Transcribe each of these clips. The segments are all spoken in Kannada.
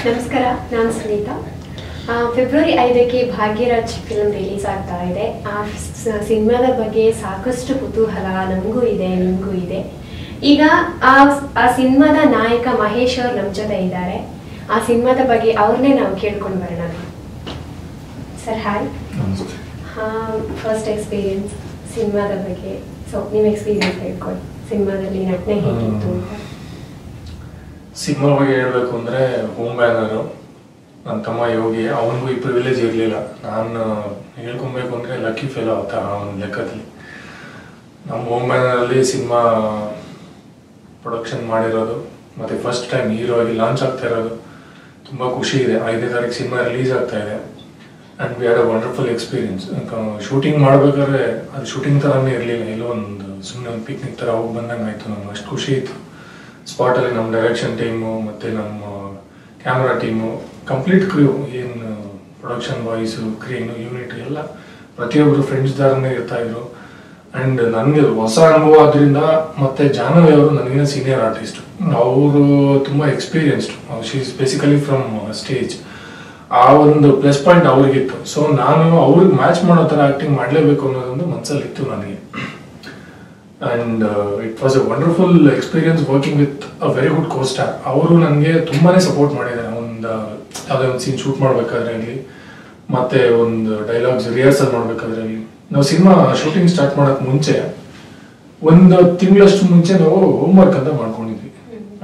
ನಮಸ್ಕಾರ, ನಾನು ಸುನೀತಾ. ಫೆಬ್ರವರಿ 5ಕ್ಕೆ ಭಾಗ್ಯರಾಜ್ ಫಿಲ್ಮ್ ರಿಲೀಸ್ ಆಗ್ತಾ ಇದೆ. ಆ ಸಿನಿಮಾದ ಬಗ್ಗೆ ಸಾಕಷ್ಟು ಕುತೂಹಲ ನಮಗೂ ಇದೆ, ನಿಮಗೂ ಇದೆ. ಈಗ ಆ ಸಿನಿಮಾದ ನಾಯಕ ಮಹೇಶ್ ಅವರು ನಮ್ಮ ಜೊತೆ ಇದ್ದಾರೆ. ಆ ಸಿನಿಮಾದ ಬಗ್ಗೆ ಅವ್ರನ್ನೇ ನಾವು ಕೇಳ್ಕೊಂಡು ಬರೋಣ. Sir hi. ಫಸ್ಟ್ ಎಕ್ಸ್ಪೀರಿಯನ್ಸ್ ಸಿನಿಮಾದ ಬಗ್ಗೆ, ಸೊ ನಿಮ್ಮ ಎಕ್ಸ್ಪೀರಿಯನ್ಸ್ ಹೇಳ್ಕೊಳ್ಳಿ. ಸಿನಿಮಾದಲ್ಲಿ ನಟನೆ ಹೇಗಿತ್ತು? ಸಿನಿಮಾ ಬಗ್ಗೆ ಹೇಳ್ಬೇಕು ಅಂದ್ರೆ ಹೋಮ್ ಬ್ಯಾನರು ನನ್ನ ತಮ್ಮ ಯೋಗಿ, ಅವನಿಗೂ ಈ ಪ್ರಿವಿಲೇಜ್ ಇರಲಿಲ್ಲ. ನಾನು ಹೇಳ್ಕೊಬೇಕು ಅಂದರೆ ಲಕ್ಕಿ ಫೇಲ್ ಆಗುತ್ತೆ ಆ ಒಂದು ಲೆಕ್ಕದಲ್ಲಿ. ನಮ್ಮ ಹೋಮ್ ಬ್ಯಾನರಲ್ಲಿ ಸಿನಿಮಾ ಪ್ರೊಡಕ್ಷನ್ ಮಾಡಿರೋದು ಮತ್ತು ಫಸ್ಟ್ ಟೈಮ್ ಹೀರೋ ಆಗಿ ಲಾಂಚ್ ಆಗ್ತಾ ಇರೋದು ತುಂಬ ಖುಷಿ ಇದೆ. 5ನೇ ತಾರೀಕು ಸಿನಿಮಾ ರಿಲೀಸ್ ಆಗ್ತಾ ಇದೆ and we had a wonderful experience. Shooting ಮಾಡಬೇಕಾದ್ರೆ ಅದು ಶೂಟಿಂಗ್ ಥರನೇ ಇರಲಿಲ್ಲ, ಎಲ್ಲೋ ಒಂದು ಸುಮ್ಮನೆ ಒಂದು ಪಿಕ್ನಿಕ್ ಥರ ಹೋಗಿ ಬಂದಂಗೆ ಆಯಿತು. ನಮ್ಗೆ ಅಷ್ಟು ಖುಷಿ ಇತ್ತು. ಸ್ಪಾಟಲ್ಲಿ ನಮ್ಮ ಡೈರೆಕ್ಷನ್ ಟೀಮು ಮತ್ತು ನಮ್ಮ ಕ್ಯಾಮ್ರಾ ಟೀಮು, ಕಂಪ್ಲೀಟ್ ಕ್ರ್ಯೂ, ಏನು ಪ್ರೊಡಕ್ಷನ್ ಬಾಯ್ಸು, ಕ್ರೀನು, ಯೂನಿಟ್ ಎಲ್ಲ ಪ್ರತಿಯೊಬ್ಬರು ಫ್ರೆಂಡ್ಸ್ ಥರನೇ ಇರ್ತಾಯಿದ್ರು. ಆ್ಯಂಡ್ ನನಗೆ ಹೊಸ ಅನುಭವ ಆದ್ದರಿಂದ, ಮತ್ತು ಜಾಹ್ನವಿ ಅವರು ನನಗಿನ ಸೀನಿಯರ್ ಆರ್ಟಿಸ್ಟ್, ಅವರು ತುಂಬ experienced. She is basically from stage. ಆ ಒಂದು ಪ್ಲಸ್ ಪಾಯಿಂಟ್ ಅವ್ರಿಗಿತ್ತು. ಸೊ ನಾನು ಅವ್ರಿಗೆ ಮ್ಯಾಚ್ ಮಾಡೋ ಥರ ಆ್ಯಕ್ಟಿಂಗ್ ಮಾಡಲೇಬೇಕು ಅನ್ನೋದೊಂದು ಮನಸ್ಸಲ್ಲಿತ್ತು ನನಗೆ. And it was a wonderful experience working with a very good co star. ಅವರು ನನಗೆ ತುಂಬಾ ಸಪೋರ್ಟ್ ಮಾಡಿದ್ದಾರೆ. ಒಂದು ಯಾವುದೇ ಒಂದು ಸೀನ್ ಶೂಟ್ ಮಾಡಬೇಕಾದ್ರೆ ಆಗಲಿ, ಮತ್ತು ಒಂದು ಡೈಲಾಗ್ಸ್ ರಿಹರ್ಸಲ್ ಮಾಡಬೇಕಾದ್ರೆ ಆಗಲಿ. ನಾವು ಸಿನಿಮಾ ಶೂಟಿಂಗ್ ಸ್ಟಾರ್ಟ್ ಮಾಡೋಕ್ಕೆ ಮುಂಚೆ ಒಂದು ತಿಂಗಳಷ್ಟು ಮುಂಚೆ ನಾವು ಹೋಮ್ವರ್ಕ್ ಅಂತ ಮಾಡ್ಕೊಂಡಿದ್ವಿ.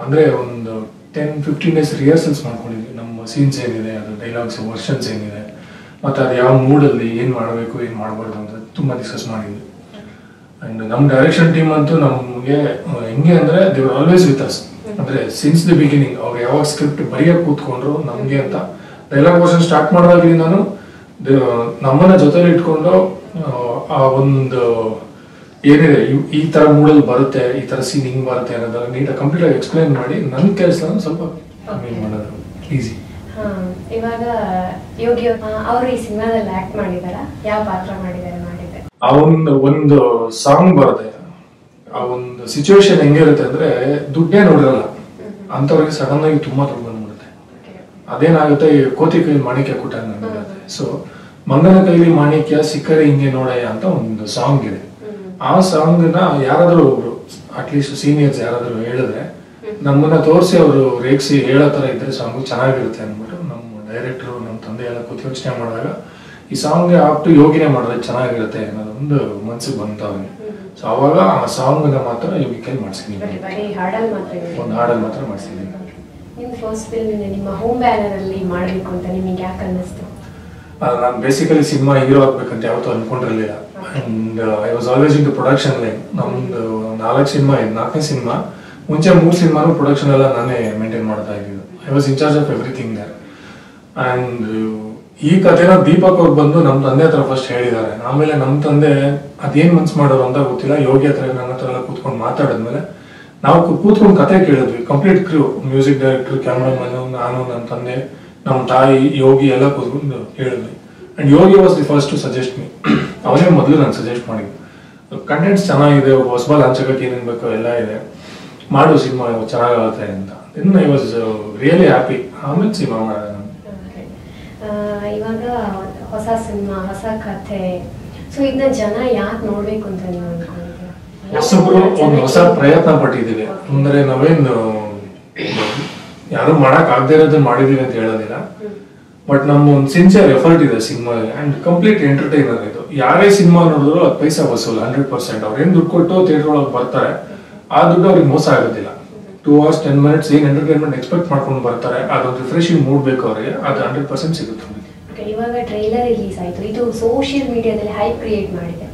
ಅಂದರೆ ಒಂದು 10-15 ಡೇಸ್ ರಿಹರ್ಸಲ್ಸ್ ಮಾಡ್ಕೊಂಡಿದ್ವಿ. ನಮ್ಮ ಸೀನ್ಸ್ ಏನಿದೆ, ಅದು ಡೈಲಾಗ್ಸ್ ವರ್ಷನ್ಸ್ ಏನಿದೆ, ಮತ್ತು ಅದು ಯಾವ ಮೂಡಲ್ಲಿ ಏನು ಮಾಡಬೇಕು ಏನು ಮಾಡಬಾರ್ದು ಅಂತ ತುಂಬ ಡಿಸ್ಕಸ್ ಮಾಡಿದ್ವಿ. ಆ್ಯಂಡ್ ನಮ್ಮ ಡೈರೆಕ್ಷನ್ ಟೀಮ್ ಅಂತೂ ನಮಗೆ ಹೆಂಗೆ ಅಂದರೆ they were always with us. ಅಂದರೆ ಸಿನ್ಸ್ ದಿ ಬಿಗಿನಿಂಗ್ ಅವ್ರು ಯಾವಾಗ ಸ್ಕ್ರಿಪ್ಟ್ ಬರೆಯೋಕೆ ಕೂತ್ಕೊಂಡ್ರು ನಮಗೆ ಅಂತ, ಡೈಲಾಗ್ ವರ್ಷನ್ ಸ್ಟಾರ್ಟ್ ಮಾಡೋದಾಗಲಿ ನಾನು ನಮ್ಮನ್ನ ಜೊತೆಲಿ ಇಟ್ಕೊಂಡು ಆ ಒಂದು ಏನಿದೆ ಈ ಥರ ಮೂಡಲ್ಲಿ ಬರುತ್ತೆ, ಈ ಥರ ಸೀನ್ ಹಿಂಗೆ ಬರುತ್ತೆ ಅನ್ನೋದನ್ನ ನೀಟಾಗಿ ಕಂಪ್ಲೀಟಾಗಿ ಎಕ್ಸ್ಪ್ಲೈನ್ ಮಾಡಿ ನನ್ನ ಕೆಲಸ ಸ್ವಲ್ಪ ಕಮ್ಮಿ ಮಾಡೋದು ಈಸಿ. ಇವಾಗ ಯೋಗಿ ಅವರು ಈ ಸಿನಿಮಾದಲ್ಲಿ ಆಕ್ಟ್ ಮಾಡಿದಾರ? ಯಾವ ಪಾತ್ರ ಮಾಡಿದ್ದಾರೆ? ಆ ಒಂದು ಸಾಂಗ್ ಬರುತ್ತೆ. ಆ ಒಂದು ಸಿಚುವೇಶನ್ ಹೆಂಗಿರುತ್ತೆ ಅಂದ್ರೆ, ದುಡ್ಡೇ ನೋಡಿರಲ್ಲ ಅಂತವ್ರಿಗೆ ಸಡನ್ ಆಗಿ ತುಂಬಾ ದುಡ್ಡು ಬಂದ್ಬಿಡುತ್ತೆ. ಅದೇನಾಗುತ್ತೆ, ಈ ಕೋತಿ ಕೈಲಿ ಮಾಣಿಕ್ಯ ಕೊಟ್ಟಂಗೆ ಆಗಿರುತ್ತೆ. ಸೊ ಮಂಗನ ಕೈಲಿ ಮಾಣಿಕ್ಯ ಸಿಕ್ಕರೆ ಹಿಂಗೆ ನೋಡಯ್ಯ ಅಂತ ಒಂದು ಸಾಂಗ್ ಇದೆ. ಆ ಸಾಂಗ್ ನ ಯಾರಾದ್ರೂ ಒಬ್ರು ಅಟ್ಲೀಸ್ಟ್ ಸೀನಿಯರ್ಸ್ ಯಾರಾದ್ರೂ ಹೇಳಿದ್ರೆ, ನಮ್ಮನ್ನ ತೋರಿಸಿ ಅವರು ರೇಗಿಸಿ ಹೇಳೋ ತರ ಇದ್ರೆ ಸಾಂಗ್ ಚೆನ್ನಾಗಿರುತ್ತೆ ಅಂದ್ಬಿಟ್ಟು ನಮ್ಮ ಡೈರೆಕ್ಟರ್, ನಮ್ಮ ತಂದೆ ಎಲ್ಲ ಕೂತು ಯೋಚನೆ ಮಾಡಿದಾಗ ಈ ಸಾಂಗ್ ಆಪ್ಟು ಯೋಗಿನೇ ಮಾಡಿದ್ರೆ ಚೆನ್ನಾಗಿರುತ್ತೆ ಅನ್ನೋದೊಂದು ಮನ್ಸಿಗೆ ಬಂತ ಅವನಿಗೆ. ಸೊ ಅವಾಗ ಆ ಸಾಂಗ್ ಮಾತ್ರ ಯೋಗಿ ಕೈ ಮಾಡಿಸಿದೀನಿ, ಒಂದು ಹಾಡಲ್ಲಿ ಮಾತ್ರ ಮಾಡಿಸಿದೀನಿ. ನಿಮ್ಮ ಫಸ್ಟ್ ಫಿಲ್ಮ್ ನಿಮ್ಮ ಹೋಮ್ ಬ್ಯಾನರ್ ಅಲ್ಲಿ ಮಾಡಬೇಕು ಅಂತ ನಿಮಗೆ ಯಾಕೆ ಅನ್ನಿಸ್ತು? ನಾನು ಬೇಸಿಕಲಿ ಸಿನಿಮಾ ಹೀರೋ ಆಗ್ಬೇಕಂತ ಯಾವತ್ತೂ ಅನ್ಕೊಂಡಿರಲಿಲ್ಲ. And I was always into production line. ನಮ್ದು 4 ಸಿನಿಮಾ ಇದೆ, 4ನೇ ಸಿನಿಮಾ. ಮುಂಚೆ 3 ಸಿನಿಮಾನು ಪ್ರೊಡಕ್ಷನ್ ಎಲ್ಲ ನಾನೇ ಮೇಂಟೈನ್ ಮಾಡ್ತಾ ಇದ್ದಿದ್ದು. I was in charge of everything there. And ಈ ಕಥೆನ ದೀಪಕ್ ಅವ್ರು ಬಂದು ನಮ್ಮ ತಂದೆ ಹತ್ರ ಫಸ್ಟ್ ಹೇಳಿದ್ದಾರೆ. ಆಮೇಲೆ ನಮ್ಮ ತಂದೆ ಅದೇನು ಮನ್ಸು ಮಾಡೋರು ಅಂತ ಗೊತ್ತಿಲ್ಲ, ಯೋಗಿ ಹತ್ರ ನನ್ನ ಹತ್ರ ಎಲ್ಲ ಕೂತ್ಕೊಂಡು ಮಾತಾಡಿದ್ಮೇಲೆ ನಾವು ಕೂತ್ಕೊಂಡು ಕತೆ ಕೇಳಿದ್ವಿ. Complete crew, music director, cameraman, ನಾನು, ನನ್ನ ತಂದೆ, ನಮ್ಮ ತಾಯಿ, ಯೋಗಿ ಎಲ್ಲ ಕೂತ್ಕೊಂಡು ಹೇಳಿದ್ವಿ. And Yogi was the first to suggest me. ಅವನೇ ಮೊದಲು ನಾನು ಸಜೆಸ್ಟ್ ಮಾಡಿದ್ದು. ಕಂಟೆಂಟ್ಸ್ ಚೆನ್ನಾಗಿದೆ, ಹೊಸಬ ಲಾಂಚಕ್ಕೆ ಏನೇನು ಬೇಕೋ ಎಲ್ಲ ಇದೆ, ಮಾಡು ಸಿನಿಮಾ ಚೆನ್ನಾಗಾಗುತ್ತೆ ಅಂತ. ಇನ್ನು ಐ ವಾಸ್ ರಿಯಲಿ ಹ್ಯಾಪಿ. ಆಮೇಲೆ ಸಿನಿಮಾ ಮಾಡಿದೆ ನಾನು. ಇವಾಗ ಹೊಸ ಸಿನಿಮಾ, ಹೊಸ ಕಥೆ, ಸೊ ಇದನ್ನ ಜನ ಯಾಕೆ ನೋಡ್ಬೇಕು ಅಂತ ನೀವು ಅನ್ಕೊಂಡಿದ್ದೀರಾ? ಹೊಸಬ್ರು ಒಂದು ಹೊಸ ಪ್ರಯತ್ನ ಪಟ್ಟಿದ್ದೀವಿ. ಅಂದ್ರೆ ನಾವೇನು ಯಾರು ಮಾಡಕ್ ಆಗದೆ ಇರೋದನ್ನ ಮಾಡಿದೀವಿ ಅಂತ ಹೇಳೋದಿಲ್ಲ, ಬಟ್ ನಮ್ಮ ಒಂದು ಸಿನ್ಸಿಯರ್ ಎಫರ್ಟ್ ಇದೆ ಸಿನಿಮಾ. ಅಂಡ್ ಕಂಪ್ಲೀಟ್ ಎಂಟರ್ಟೈನರ್ ಇದು. ಯಾರೇ ಸಿನಿಮಾ ನೋಡಿದ್ರು ಅದು ಪೈಸಾ ವಸೂಲ್ 100%. ಅವ್ರು ಏನ್ ದುಡ್ಡು ಕೊಟ್ಟು ಥಿಯೇಟರ್ ಒಳಗೆ ಬರ್ತಾರೆ, ಆ ದುಡ್ಡು ಅವ್ರಿಗೆ ಮೋಸ ಆಗೋದಿಲ್ಲ. 2 hours 10 minutes ಏನ್ ಎಂಟರ್ಟೈನ್ಮೆಂಟ್ ಎಕ್ಸ್ಪೆಕ್ಟ್ ಮಾಡ್ಕೊಂಡು ಬರ್ತಾರೆ, ಅದೊಂದು ರಿಫ್ರೆಶಿಂಗ್ ಮೂಡ್ ಬೇಕು ಅವರಿಗೆ, ಅದು 100% ಸಿಗುತ್ತೆ. ಇವಾಗ ಟ್ರೈಲರ್ ರಿಲೀಸ್ ಆಯ್ತು, ಇದು ಸೋಷಿಯಲ್ ಮೀಡಿಯಾದಲ್ಲಿ ಹೈಪ್ ಕ್ರಿಯೇಟ್ ಮಾಡಿದೆ.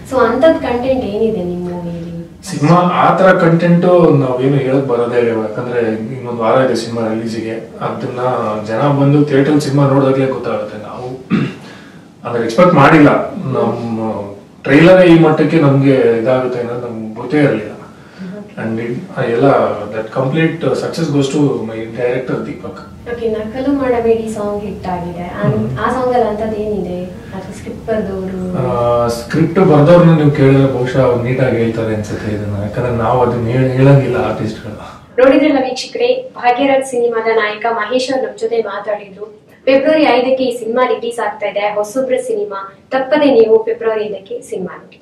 ಸೊ ಅಂತದ್ ಕಂಟೆಂಟ್ ಏನಿದೆ ನಿಮ್ಮ ಮೂವಿಲಿ? ಸಿನಿಮಾ ಆ ತರ ಕಂಟೆಂಟು ನಾವೇನು ಹೇಳಕ್ ಬರೋದೇ ಇಲ್ಲ. ಯಾಕಂದ್ರೆ ಇನ್ನೊಂದು ವಾರ ಇದೆ ಸಿನಿಮಾ ರಿಲೀಸಿಗೆ. ಅದನ್ನ ಜನ ಬಂದು ಥಿಯೇಟರ್ ಸಿನಿಮಾ ನೋಡಿದಾಗಲೇ ಗೊತ್ತಾಗುತ್ತೆ. ನಾವು ಅಂದ್ರೆ ಎಕ್ಸ್ಪೆಕ್ಟ್ ಮಾಡಿಲ್ಲ. ನಮ್ಮ ಟ್ರೈಲರ್ ಈ ಮಟ್ಟಕ್ಕೆ ನಮ್ಗೆ ಇದಾಗುತ್ತೆ ಅನ್ನೋದು ನಮ್ಗೆ ಗೊತ್ತೇ ಇರಲಿಲ್ಲ. ಅಂಡ್ ಎಲ್ಲ that complete success goes to my director Deepak. Okay, ನಕಲು ಮಾಡಬೇಡಿ ಸಾಂಗ್ ಹಿಟ್ ಆಗಿದೆ. ಆ ಸಾಂಗ್ ಅಲ್ಲಿ ಅಂತದ್ದು ಏನಿದೆ? ಅದು ಸ್ಕ್ರಿಪ್ಟ್ ಬರ್ದವ್ರನ್ನ ನೀವು ಕೇಳಿದ್ರೆ ಬಹುಶಃ ಅವ್ರು ನೀಟಾಗಿ ಹೇಳ್ತಾರೆ ಅನ್ಸುತ್ತೆ ಇದನ್ನ. ಯಾಕಂದ್ರೆ ನಾವು ಅದನ್ನ ಹೇಳಂಗಿಲ್ಲ ಆರ್ಟಿಸ್ಟ್ಗಳು. ನೋಡಿದ್ರಲ್ಲ ವೀಕ್ಷಕರೇ, ಭಾಗ್ಯರಾಜ್ ಸಿನಿಮಾದ ನಾಯಕ ಮಹೇಶ್ ಅವ್ರು ನಮ್ ಜೊತೆ ಮಾತಾಡಿದ್ರು. ಫೆಬ್ರವರಿ 5ಕ್ಕೆ ಈ ಸಿನಿಮಾ ರಿಲೀಸ್ ಆಗ್ತಾ ಇದೆ, ಹೊಸಬ್ರ ಸಿನಿಮಾ. ತಪ್ಪದೆ ನೀವು ಫೆಬ್ರವರಿ 5ಕ್ಕೆ ಸಿನಿಮಾ ನೋಡಿ.